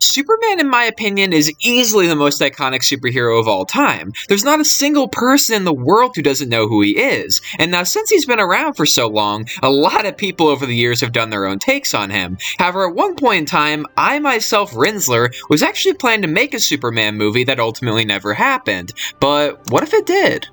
Superman, in my opinion, is easily the most iconic superhero of all time. There's not a single person in the world who doesn't know who he is. And now, since he's been around for so long, a lot of people over the years have done their own takes on him. However, at one point in time, I myself, Rinzler, was actually planning to make a Superman movie that ultimately never happened. But what if it did?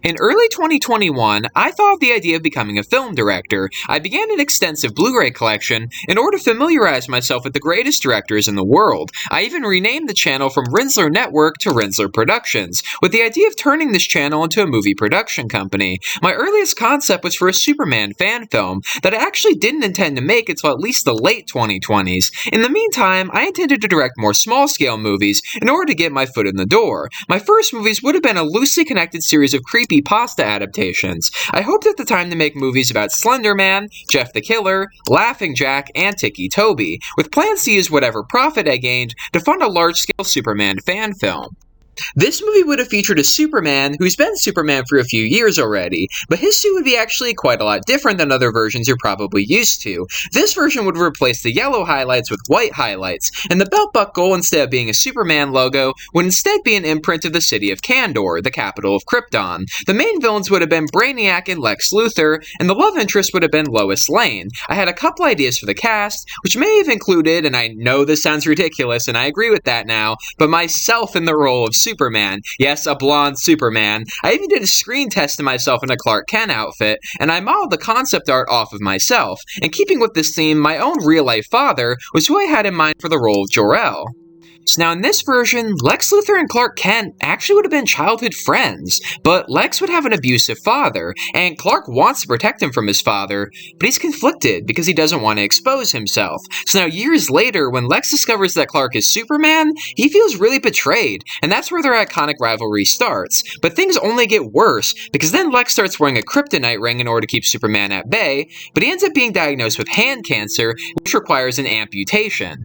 In early 2021, I thought of the idea of becoming a film director. I began an extensive Blu-ray collection in order to familiarize myself with the greatest directors in the world. I even renamed the channel from Rinzler Network to Rinzler Productions, with the idea of turning this channel into a movie production company. My earliest concept was for a Superman fan film that I actually didn't intend to make until at least the late 2020s. In the meantime, I intended to direct more small-scale movies in order to get my foot in the door. My first movies would have been a loosely connected series of creepypasta adaptations. I hoped at the time to make movies about Slender Man, Jeff the Killer, Laughing Jack, and Tiki Toby, with plans to use whatever profit I gained to fund a large-scale Superman fan film. This movie would have featured a Superman who's been Superman for a few years already, but his suit would be actually quite a lot different than other versions you're probably used to. This version would replace the yellow highlights with white highlights, and the belt buckle, instead of being a Superman logo, would instead be an imprint of the city of Kandor, the capital of Krypton. The main villains would have been Brainiac and Lex Luthor, and the love interest would have been Lois Lane. I had a couple ideas for the cast, which may have included, and I know this sounds ridiculous, and I agree with that now, but myself in the role of Superman. Yes, a blonde Superman. I even did a screen test of myself in a Clark Kent outfit, and I modeled the concept art off of myself. And keeping with this theme, my own real-life father was who I had in mind for the role of Jor-El. So now in this version, Lex Luthor and Clark Kent actually would have been childhood friends, but Lex would have an abusive father, and Clark wants to protect him from his father, but he's conflicted because he doesn't want to expose himself. So now years later, when Lex discovers that Clark is Superman, he feels really betrayed, and that's where their iconic rivalry starts. But things only get worse, because then Lex starts wearing a kryptonite ring in order to keep Superman at bay, but he ends up being diagnosed with hand cancer, which requires an amputation.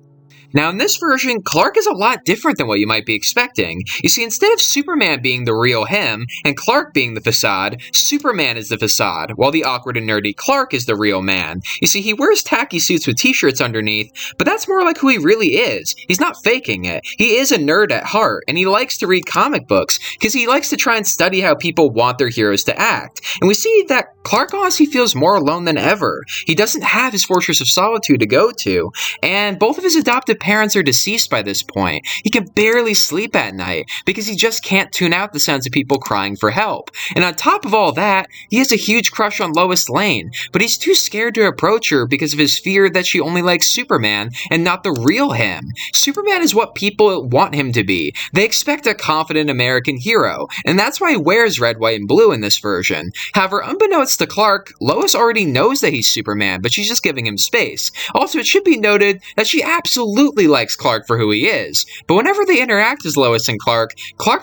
Now in this version, Clark is a lot different than what you might be expecting. You see, instead of Superman being the real him, and Clark being the facade, Superman is the facade, while the awkward and nerdy Clark is the real man. You see, he wears tacky suits with t-shirts underneath, but that's more like who he really is. He's not faking it. He is a nerd at heart, and he likes to read comic books, because he likes to try and study how people want their heroes to act. And we see that Clark honestly feels more alone than ever. He doesn't have his fortress of solitude to go to, and both of his adopted parents are deceased by this point. He can barely sleep at night because he just can't tune out the sounds of people crying for help. And on top of all that, he has a huge crush on Lois Lane, but he's too scared to approach her because of his fear that she only likes Superman and not the real him. Superman is what people want him to be. They expect a confident American hero, and that's why he wears red, white, and blue in this version. However, unbeknownst to Clark, Lois already knows that he's Superman, but she's just giving him space. Also, it should be noted that she absolutely likes Clark for who he is, but whenever they interact as Lois and Clark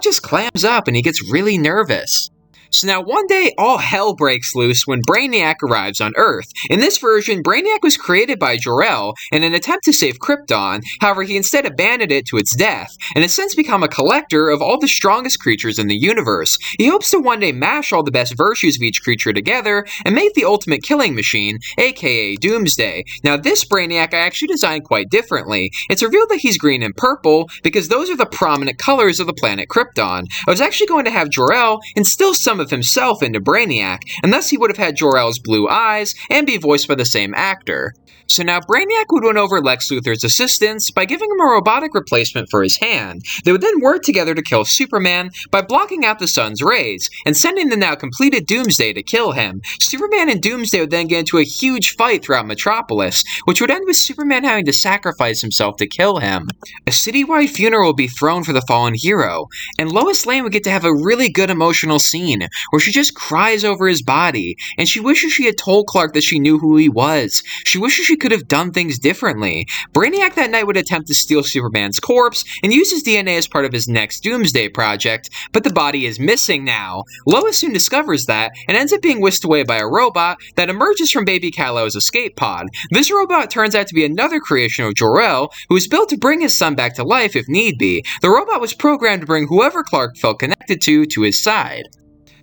just clams up and he gets really nervous. So now one day, all hell breaks loose when Brainiac arrives on Earth. In this version, Brainiac was created by Jor-El in an attempt to save Krypton. However, he instead abandoned it to its death, and has since become a collector of all the strongest creatures in the universe. He hopes to one day mash all the best virtues of each creature together and make the ultimate killing machine, aka Doomsday. Now this Brainiac I actually designed quite differently. It's revealed that he's green and purple because those are the prominent colors of the planet Krypton. I was actually going to have Jor-El instill some of himself into Brainiac, and thus he would have had Jor-El's blue eyes and be voiced by the same actor. So now Brainiac would win over Lex Luthor's assistance by giving him a robotic replacement for his hand. They would then work together to kill Superman by blocking out the sun's rays and sending the now completed Doomsday to kill him. Superman and Doomsday would then get into a huge fight throughout Metropolis, which would end with Superman having to sacrifice himself to kill him. A citywide funeral would be thrown for the fallen hero, and Lois Lane would get to have a really good emotional scene where she just cries over his body, and she wishes she had told Clark that she knew who he was. She wishes she could have done things differently. Brainiac that night would attempt to steal Superman's corpse and use his DNA as part of his next Doomsday project, but the body is missing now. Lois soon discovers that and ends up being whisked away by a robot that emerges from baby Kal-El's escape pod. This robot turns out to be another creation of Jor-El, who was built to bring his son back to life if need be. The robot was programmed to bring whoever Clark felt connected to his side.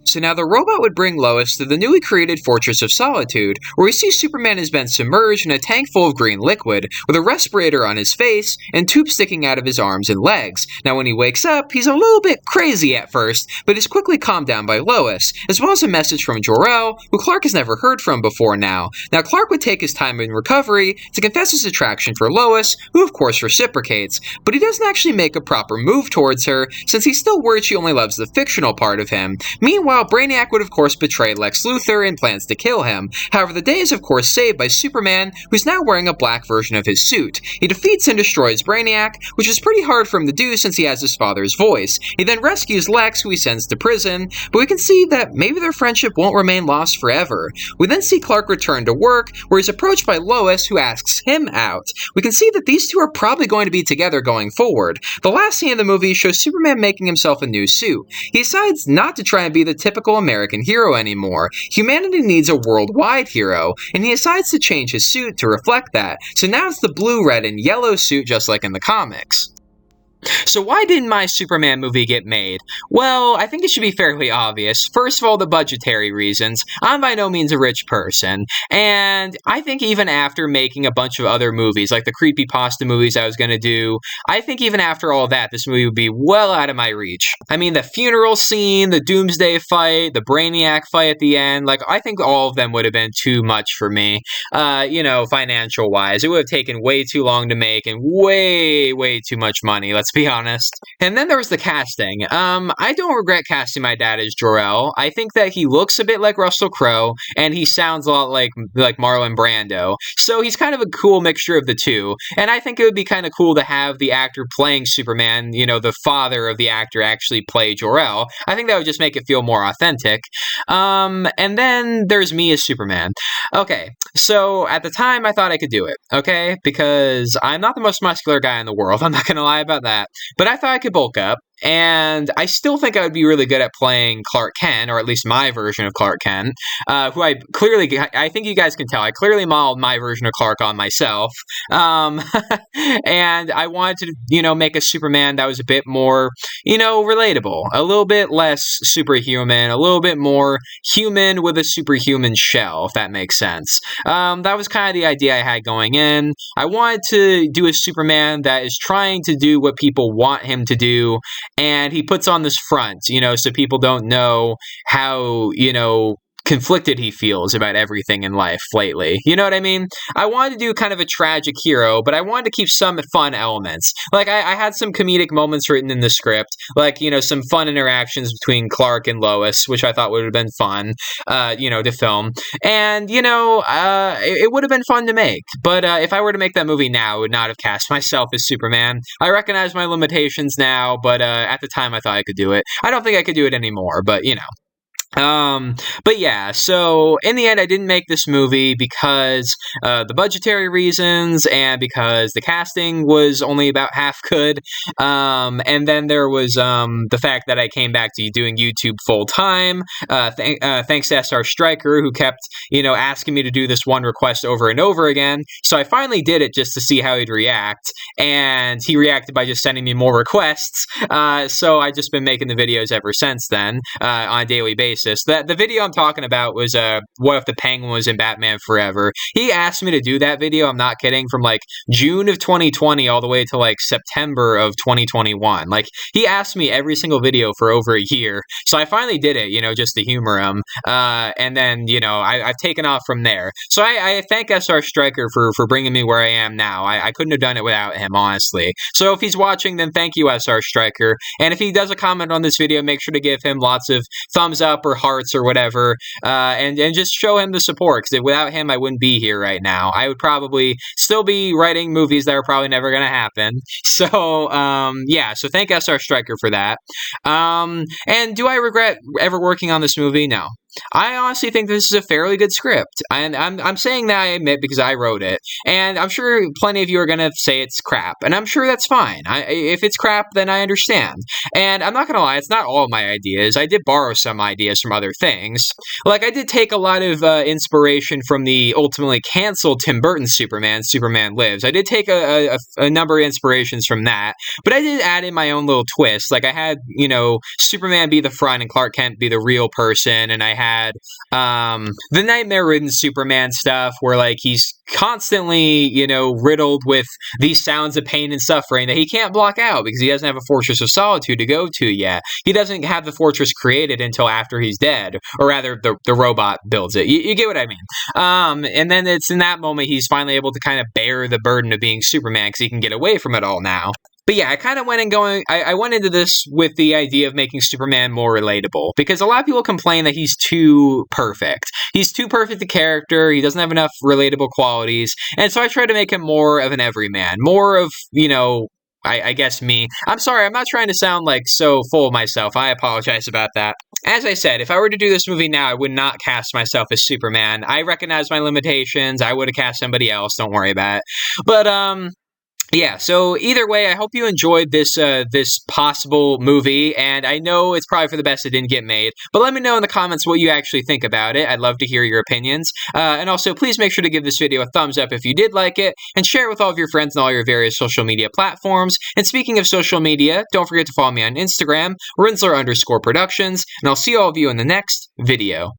So now the robot would bring Lois to the newly created Fortress of Solitude, where we see Superman has been submerged in a tank full of green liquid, with a respirator on his face and tubes sticking out of his arms and legs. Now when he wakes up, he's a little bit crazy at first, but is quickly calmed down by Lois, as well as a message from Jor-El, who Clark has never heard from before now. Now Clark would take his time in recovery to confess his attraction for Lois, who of course reciprocates, but he doesn't actually make a proper move towards her, since he's still worried she only loves the fictional part of him. Meanwhile, Brainiac would of course betray Lex Luthor and plans to kill him. However, the day is of course saved by Superman, who's now wearing a black version of his suit. He defeats and destroys Brainiac, which is pretty hard for him to do since he has his father's voice. He then rescues Lex, who he sends to prison, but we can see that maybe their friendship won't remain lost forever. We then see Clark return to work, where he's approached by Lois, who asks him out. We can see that these two are probably going to be together going forward. The last scene of the movie shows Superman making himself a new suit. He decides not to try and be the typical American hero anymore. Humanity needs a worldwide hero, and he decides to change his suit to reflect that. So now it's the blue, red, and yellow suit just like in the comics. So why didn't my Superman movie get made? Well, I think it should be fairly obvious. First of all, the budgetary reasons. I'm by no means a rich person, and I think even after making a bunch of other movies, like the creepypasta movies I was going to do, I think even after all that, this movie would be well out of my reach. I mean, the funeral scene, the Doomsday fight, the Brainiac fight at the end, like, I think all of them would have been too much for me, financial-wise. It would have taken way too long to make and way, way too much money, let's be honest. And then there was the casting. I don't regret casting my dad as Jor-El. I think that he looks a bit like Russell Crowe, and he sounds a lot like Marlon Brando. So he's kind of a cool mixture of the two. And I think it would be kind of cool to have the actor playing Superman, the father of the actor, actually play Jor-El. I think that would just make it feel more authentic. And then there's me as Superman. Okay, so at the time I thought I could do it, okay? Because I'm not the most muscular guy in the world. I'm not going to lie about that. But I thought I could bulk up, and I still think I would be really good at playing Clark Kent, or at least my version of Clark Kent, who I think you guys can tell, I clearly modeled my version of Clark on myself, and I wanted to, make a Superman that was a bit more, relatable, a little bit less superhuman, a little bit more human with a superhuman shell, if that makes sense. That was kind of the idea I had going in. I wanted to do a Superman that is trying to do what people want him to do, and he puts on this front, so people don't know how, conflicted he feels about everything in life lately. You know what I mean? I wanted to do kind of a tragic hero, but I wanted to keep some fun elements. Like, I had some comedic moments written in the script, like, some fun interactions between Clark and Lois, which I thought would have been fun, to film. And, it would have been fun to make. But if I were to make that movie now, I would not have cast myself as Superman. I recognize my limitations now, but at the time I thought I could do it. I don't think I could do it anymore, but, but yeah, so in the end, I didn't make this movie because the budgetary reasons and because the casting was only about half good. And then there was the fact that I came back to doing YouTube full time. Thanks to SR Striker, who kept, asking me to do this one request over and over again. So I finally did it just to see how he'd react. And he reacted by just sending me more requests. So I've just been making the videos ever since then on a daily basis. basis. The video I'm talking about was what if the Penguin was in Batman Forever. He asked me to do that video, I'm not kidding, from like June of 2020 all the way to like September of 2021. Like, he asked me every single video for over a year. So I finally did it, just to humor him. And then, I've taken off from there. So I thank SR Striker for bringing me where I am now. I couldn't have done it without him, honestly. So if he's watching, then thank you, SR Striker. And if he does a comment on this video, make sure to give him lots of thumbs up or hearts or whatever, and just show him the support, because without him, I wouldn't be here right now. I would probably still be writing movies that are probably never going to happen. So, yeah, so thank SR Striker for that. And do I regret ever working on this movie? No. I honestly think this is a fairly good script, and I'm saying that, I admit, because I wrote it, and I'm sure plenty of you are gonna say it's crap, and I'm sure that's fine. If it's crap, then I understand, and I'm not gonna lie, it's not all of my ideas. I did borrow some ideas from other things. Like, I did take a lot of inspiration from the ultimately canceled Tim Burton Superman Lives. I did take a number of inspirations from that, but I did add in my own little twist. Like, I had, Superman be the front and Clark Kent be the real person, and I had the nightmare-ridden Superman stuff where, like, he's constantly, riddled with these sounds of pain and suffering that he can't block out because he doesn't have a Fortress of Solitude to go to yet. He doesn't have the fortress created until after he's dead, or rather, the robot builds it. You get what I mean? And then it's in that moment he's finally able to kind of bear the burden of being Superman because he can get away from it all now. But yeah, I kind of I went into this with the idea of making Superman more relatable, because a lot of people complain that he's too perfect. He's too perfect a character, he doesn't have enough relatable qualities, and so I tried to make him more of an everyman, more of, I guess me. I'm sorry, I'm not trying to sound like so full of myself, I apologize about that. As I said, if I were to do this movie now, I would not cast myself as Superman. I recognize my limitations, I would have cast somebody else, don't worry about it. But, yeah, so either way, I hope you enjoyed this possible movie, and I know it's probably for the best it didn't get made, but let me know in the comments what you actually think about it. I'd love to hear your opinions, and also please make sure to give this video a thumbs up if you did like it, and share it with all of your friends on all your various social media platforms. And speaking of social media, don't forget to follow me on Instagram, Rinzler_Productions, and I'll see all of you in the next video.